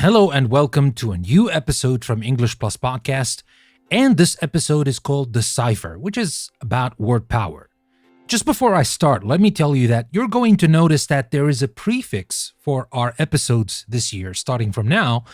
Hello and welcome to a new episode from English Plus Podcast. And this episode is called The Cipher, which is about word power. Just before I start, let me tell you that you're going to notice that there is a prefix for our episodes this year, starting from now.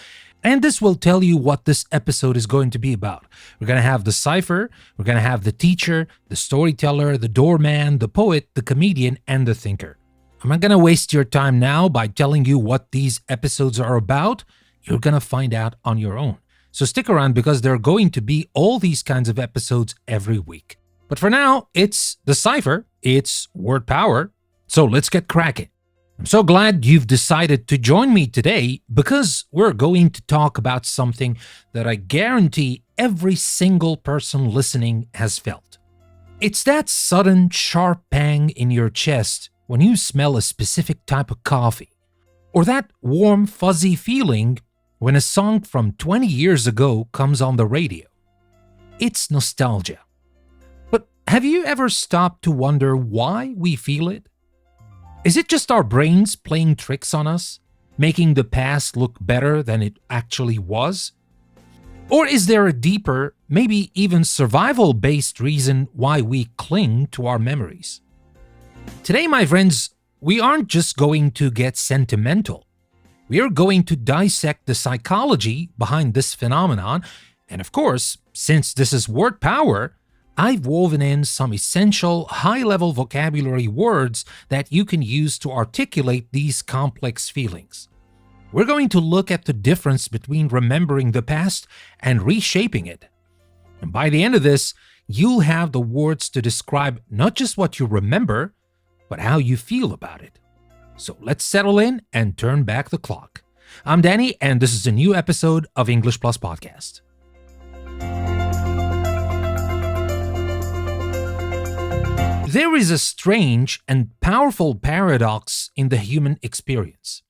And this will tell you what this episode is going to be about. We're going to have the cipher, we're going to have the teacher, the storyteller, the doorman, the poet, the comedian, and the thinker. I'm not going to waste your time now by telling you what these episodes are about. You're going to find out on your own. So stick around because there are going to be all these kinds of episodes every week. But for now, it's the cipher, it's word power. So let's get cracking. I'm so glad you've decided to join me today because we're going to talk about something that I guarantee every single person listening has felt. It's that sudden sharp pang in your chest when you smell a specific type of coffee, or that warm fuzzy feeling when a song from 20 years ago comes on the radio. It's nostalgia. But have you ever stopped to wonder why we feel it? Is it just our brains playing tricks on us, making the past look better than it actually was? Or is there a deeper, maybe even survival-based reason why we cling to our memories? Today, my friends, we aren't just going to get sentimental. We are going to dissect the psychology behind this phenomenon. And of course, since this is word power, I've woven in some essential high-level vocabulary words that you can use to articulate these complex feelings. We're going to look at the difference between remembering the past and reshaping it. And by the end of this, you'll have the words to describe not just what you remember, but how you feel about it. So let's settle in and turn back the clock. I'm Danny, and this is a new episode of English Plus Podcast. There is a strange and powerful paradox in the human experience.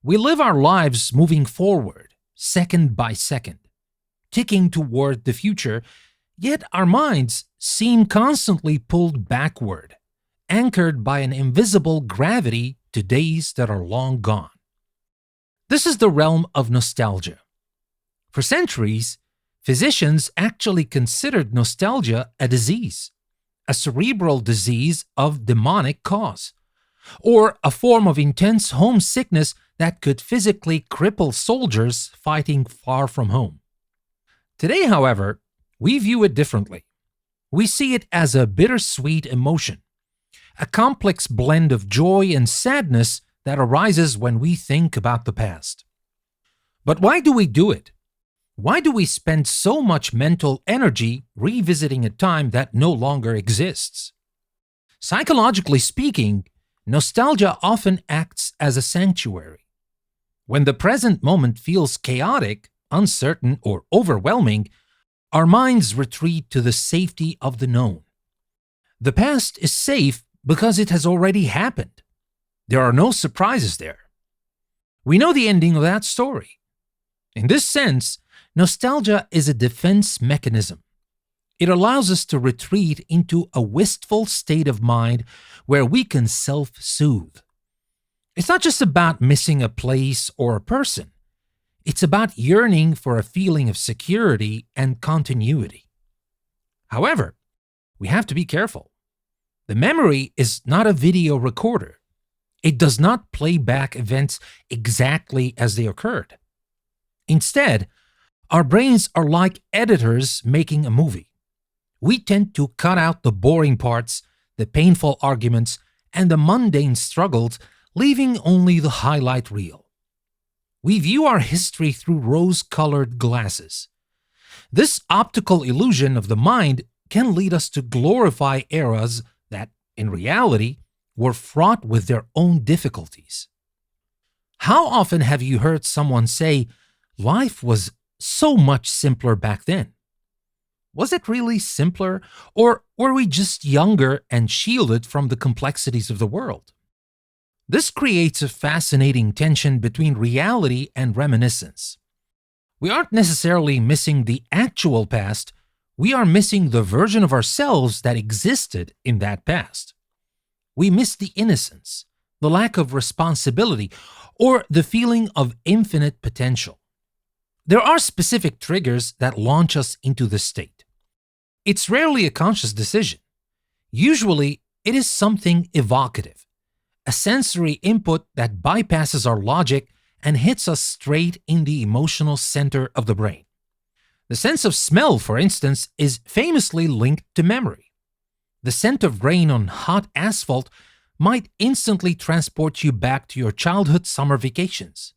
We live our lives moving forward, second by second, ticking toward the future, yet our minds seem constantly pulled backward, anchored by an invisible gravity to days that are long gone. This is the realm of nostalgia. For centuries, physicians actually considered nostalgia a disease, a cerebral disease of demonic cause, or a form of intense homesickness that could physically cripple soldiers fighting far from home. Today, however, we view it differently. We see it as a bittersweet emotion, a complex blend of joy and sadness that arises when we think about the past. But why do we do it? Why do we spend so much mental energy revisiting a time that no longer exists? Psychologically speaking, nostalgia often acts as a sanctuary. When the present moment feels chaotic, uncertain, or overwhelming, our minds retreat to the safety of the known. The past is safe because it has already happened. There are no surprises there. We know the ending of that story. In this sense, nostalgia is a defense mechanism. It allows us to retreat into a wistful state of mind where we can self-soothe. It's not just about missing a place or a person. It's about yearning for a feeling of security and continuity. However, we have to be careful. The memory is not a video recorder. It does not play back events exactly as they occurred. Instead, our brains are like editors making a movie. We tend to cut out the boring parts, the painful arguments, and the mundane struggles, leaving only the highlight reel. We view our history through rose-colored glasses. This optical illusion of the mind can lead us to glorify eras that, in reality, were fraught with their own difficulties. How often have you heard someone say, "Life was so much simpler back then"? Was it really simpler, or were we just younger and shielded from the complexities of the world? This creates a fascinating tension between reality and reminiscence. We aren't necessarily missing the actual past, we are missing the version of ourselves that existed in that past. We miss the innocence, the lack of responsibility, or the feeling of infinite potential. There are specific triggers that launch us into this state. It's rarely a conscious decision. Usually, it is something evocative, a sensory input that bypasses our logic and hits us straight in the emotional center of the brain. The sense of smell, for instance, is famously linked to memory. The scent of rain on hot asphalt might instantly transport you back to your childhood summer vacations.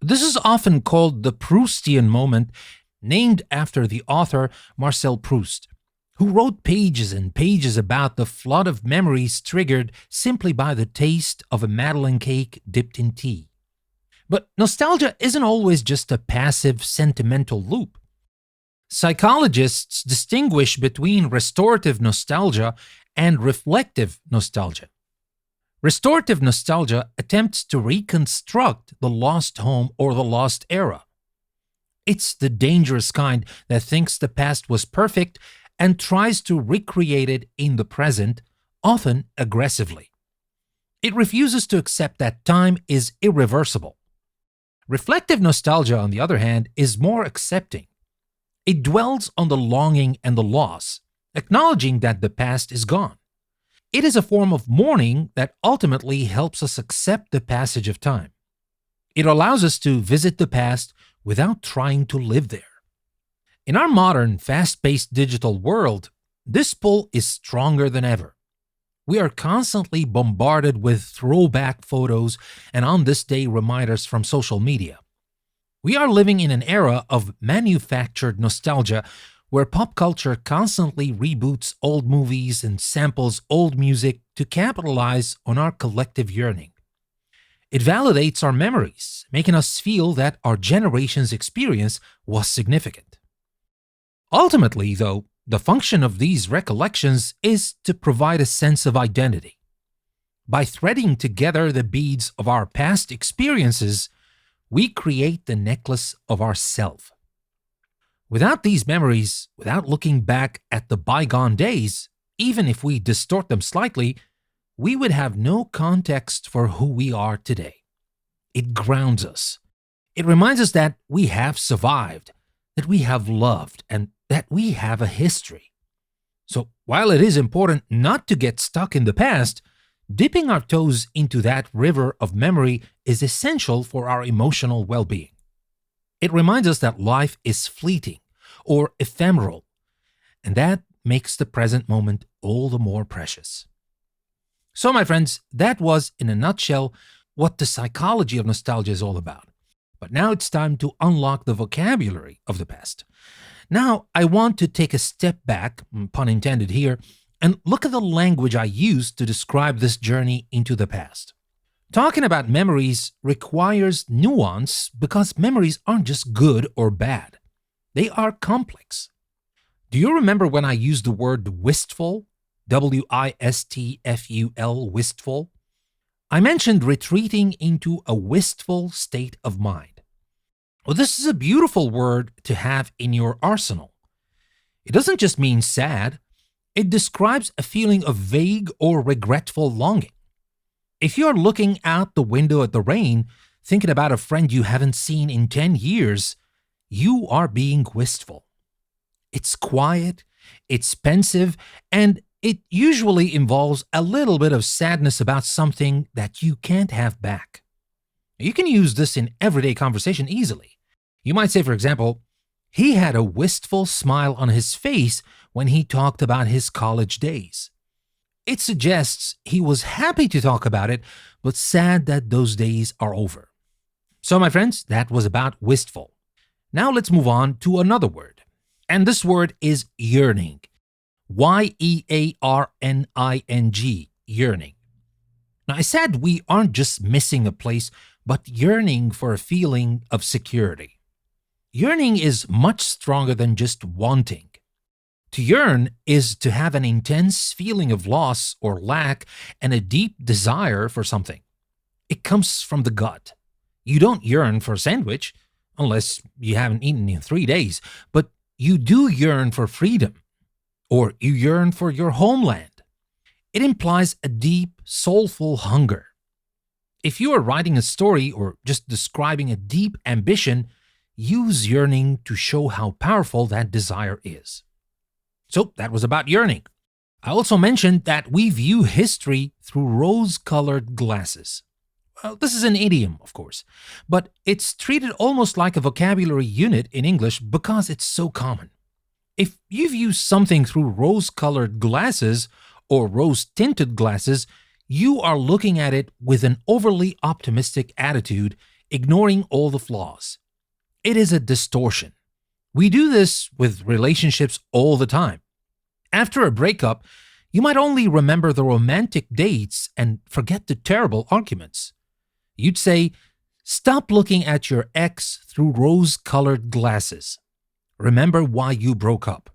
This is often called the Proustian moment, named after the author Marcel Proust, who wrote pages and pages about the flood of memories triggered simply by the taste of a Madeleine cake dipped in tea. But nostalgia isn't always just a passive, sentimental loop. Psychologists distinguish between restorative nostalgia and reflective nostalgia. Restorative nostalgia attempts to reconstruct the lost home or the lost era. It's the dangerous kind that thinks the past was perfect and tries to recreate it in the present, often aggressively. It refuses to accept that time is irreversible. Reflective nostalgia, on the other hand, is more accepting. It dwells on the longing and the loss, acknowledging that the past is gone. It is a form of mourning that ultimately helps us accept the passage of time. It allows us to visit the past without trying to live there. In our modern, fast-paced digital world, this pull is stronger than ever. We are constantly bombarded with throwback photos and on-this-day reminders from social media. We are living in an era of manufactured nostalgia where pop culture constantly reboots old movies and samples old music to capitalize on our collective yearning. It validates our memories, making us feel that our generation's experience was significant. Ultimately, though, the function of these recollections is to provide a sense of identity. By threading together the beads of our past experiences, we create the necklace of ourself. Without these memories, without looking back at the bygone days, even if we distort them slightly, we would have no context for who we are today. It grounds us. It reminds us that we have survived, that we have loved, and that we have a history. So while it is important not to get stuck in the past, dipping our toes into that river of memory is essential for our emotional well-being. It reminds us that life is fleeting or ephemeral, and that makes the present moment all the more precious. So, my friends, that was, in a nutshell, what the psychology of nostalgia is all about. But now it's time to unlock the vocabulary of the past. Now, I want to take a step back, pun intended here, and look at the language I used to describe this journey into the past. Talking about memories requires nuance because memories aren't just good or bad. They are complex. Do you remember when I used the word wistful? W-I-S-T-F-U-L, wistful? I mentioned retreating into a wistful state of mind. Well, this is a beautiful word to have in your arsenal. It doesn't just mean sad. It describes a feeling of vague or regretful longing. If you're looking out the window at the rain, thinking about a friend you haven't seen in 10 years, you are being wistful. It's quiet, it's pensive, and it usually involves a little bit of sadness about something that you can't have back. You can use this in everyday conversation easily. You might say, for example, he had a wistful smile on his face when he talked about his college days. It suggests he was happy to talk about it, but sad that those days are over. So, my friends, that was about wistful. Now let's move on to another word. And this word is yearning. Y-E-A-R-N-I-N-G, yearning. Now, I said we aren't just missing a place, but yearning for a feeling of security. Yearning is much stronger than just wanting. To yearn is to have an intense feeling of loss or lack and a deep desire for something. It comes from the gut. You don't yearn for a sandwich, unless you haven't eaten in 3 days, but you do yearn for freedom, or you yearn for your homeland. It implies a deep, soulful hunger. If you are writing a story or just describing a deep ambition, use yearning to show how powerful that desire is. So that was about yearning. I also mentioned that we view history through rose-colored glasses. Well, this is an idiom, of course, but it's treated almost like a vocabulary unit in English because it's so common. If you view something through rose-colored glasses or rose-tinted glasses, you are looking at it with an overly optimistic attitude, ignoring all the flaws. It is a distortion. We do this with relationships all the time. After a breakup, you might only remember the romantic dates and forget the terrible arguments. You'd say, "Stop looking at your ex through rose-colored glasses. Remember why you broke up."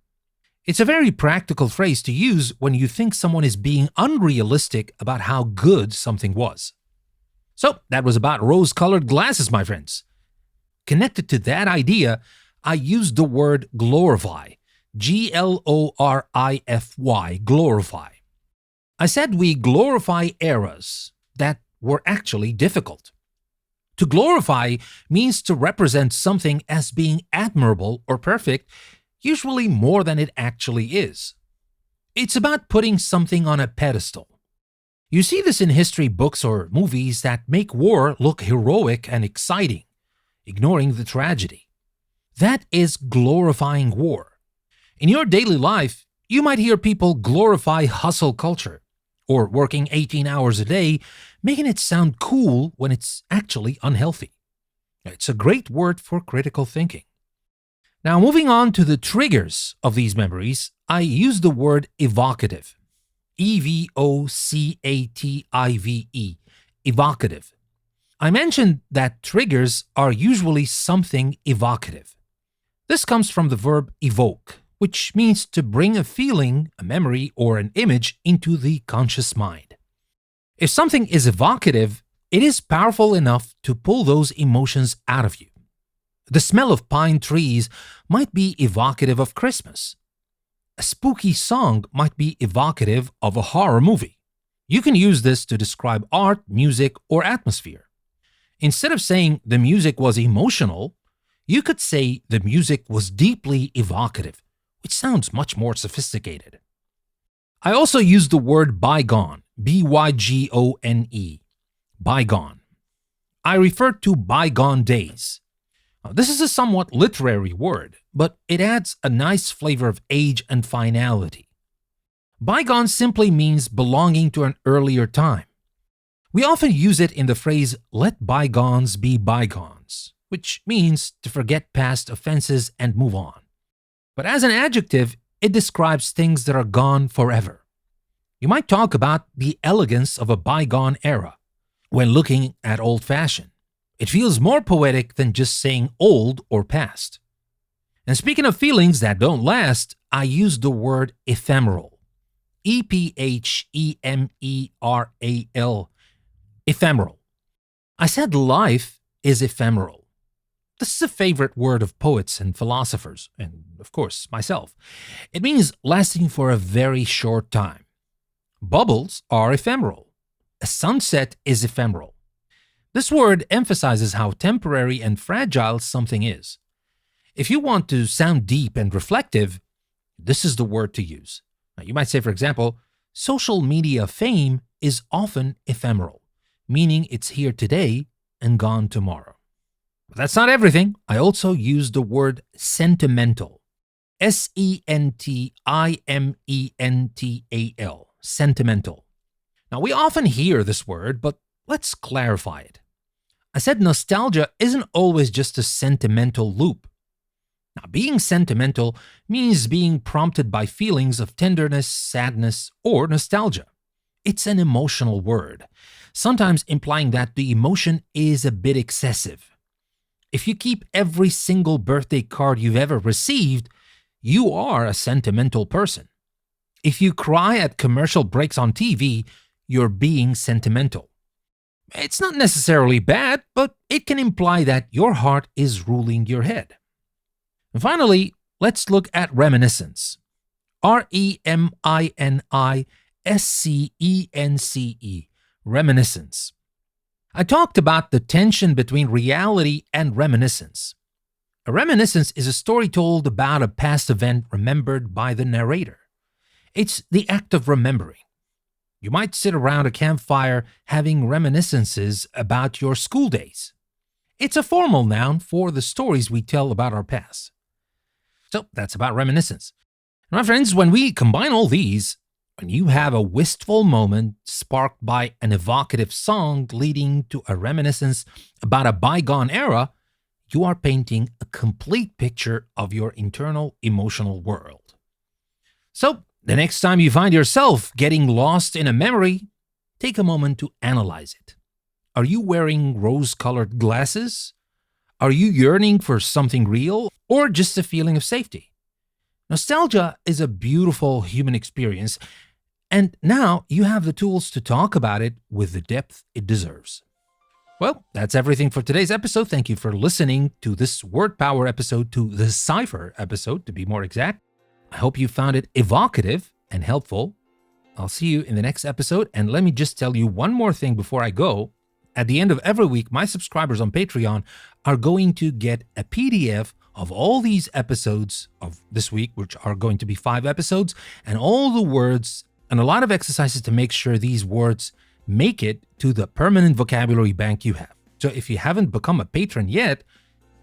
It's a very practical phrase to use when you think someone is being unrealistic about how good something was. So that was about rose-colored glasses, my friends. Connected to that idea, I used the word glorify. Glorify, glorify. I said we glorify eras that were actually difficult. To glorify means to represent something as being admirable or perfect, usually more than it actually is. It's about putting something on a pedestal. You see this in history books or movies that make war look heroic and exciting, ignoring the tragedy. That is glorifying war. In your daily life, you might hear people glorify hustle culture, or working 18 hours a day, making it sound cool when it's actually unhealthy. It's a great word for critical thinking. Now, moving on to the triggers of these memories, I use the word evocative. evocative, evocative. I mentioned that triggers are usually something evocative. This comes from the verb evoke, which means to bring a feeling, a memory, or an image into the conscious mind. If something is evocative, it is powerful enough to pull those emotions out of you. The smell of pine trees might be evocative of Christmas. A spooky song might be evocative of a horror movie. You can use this to describe art, music, or atmosphere. Instead of saying the music was emotional, you could say the music was deeply evocative, which sounds much more sophisticated. I also use the word bygone, bygone, bygone. I refer to bygone days. Now, this is a somewhat literary word, but it adds a nice flavor of age and finality. Bygone simply means belonging to an earlier time. We often use it in the phrase, "let bygones be bygones," which means to forget past offenses and move on. But as an adjective, it describes things that are gone forever. You might talk about the elegance of a bygone era when looking at old fashioned. It feels more poetic than just saying old or past. And speaking of feelings that don't last, I use the word ephemeral. ephemeral. Ephemeral. I said life is ephemeral. This is a favorite word of poets and philosophers, and of course, myself. It means lasting for a very short time. Bubbles are ephemeral. A sunset is ephemeral. This word emphasizes how temporary and fragile something is. If you want to sound deep and reflective, this is the word to use. Now, you might say, for example, social media fame is often ephemeral, meaning it's here today and gone tomorrow. But that's not everything. I also use the word sentimental. sentimental. Sentimental. Now, we often hear this word, but let's clarify it. I said nostalgia isn't always just a sentimental loop. Now, being sentimental means being prompted by feelings of tenderness, sadness, or nostalgia. It's an emotional word, sometimes implying that the emotion is a bit excessive. If you keep every single birthday card you've ever received, you are a sentimental person. If you cry at commercial breaks on TV, you're being sentimental. It's not necessarily bad, but it can imply that your heart is ruling your head. And finally, let's look at reminiscence. reminiscence. Reminiscence. I talked about the tension between reality and reminiscence. A reminiscence is a story told about a past event remembered by the narrator. It's the act of remembering. You might sit around a campfire having reminiscences about your school days. It's a formal noun for the stories we tell about our past. So that's about reminiscence. My friends, when we combine all these, when you have a wistful moment sparked by an evocative song leading to a reminiscence about a bygone era, you are painting a complete picture of your internal emotional world. So, the next time you find yourself getting lost in a memory, take a moment to analyze it. Are you wearing rose-colored glasses? Are you yearning for something real or just a feeling of safety? Nostalgia is a beautiful human experience, and now you have the tools to talk about it with the depth it deserves. Well, that's everything for today's episode. Thank you for listening to this Word Power episode, to the Cypher episode, to be more exact. I hope you found it evocative and helpful. I'll see you in the next episode. And let me just tell you one more thing before I go. At the end of every week, my subscribers on Patreon are going to get a PDF of all these episodes of this week, which are going to be 5 episodes, and all the words and a lot of exercises to make sure these words make it to the permanent vocabulary bank you have. So if you haven't become a patron yet,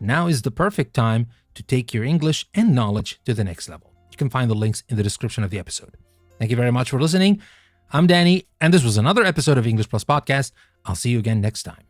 now is the perfect time to take your English and knowledge to the next level. You can find the links in the description of the episode. Thank you very much for listening. I'm Danny, and this was another episode of English Plus Podcast. I'll see you again next time.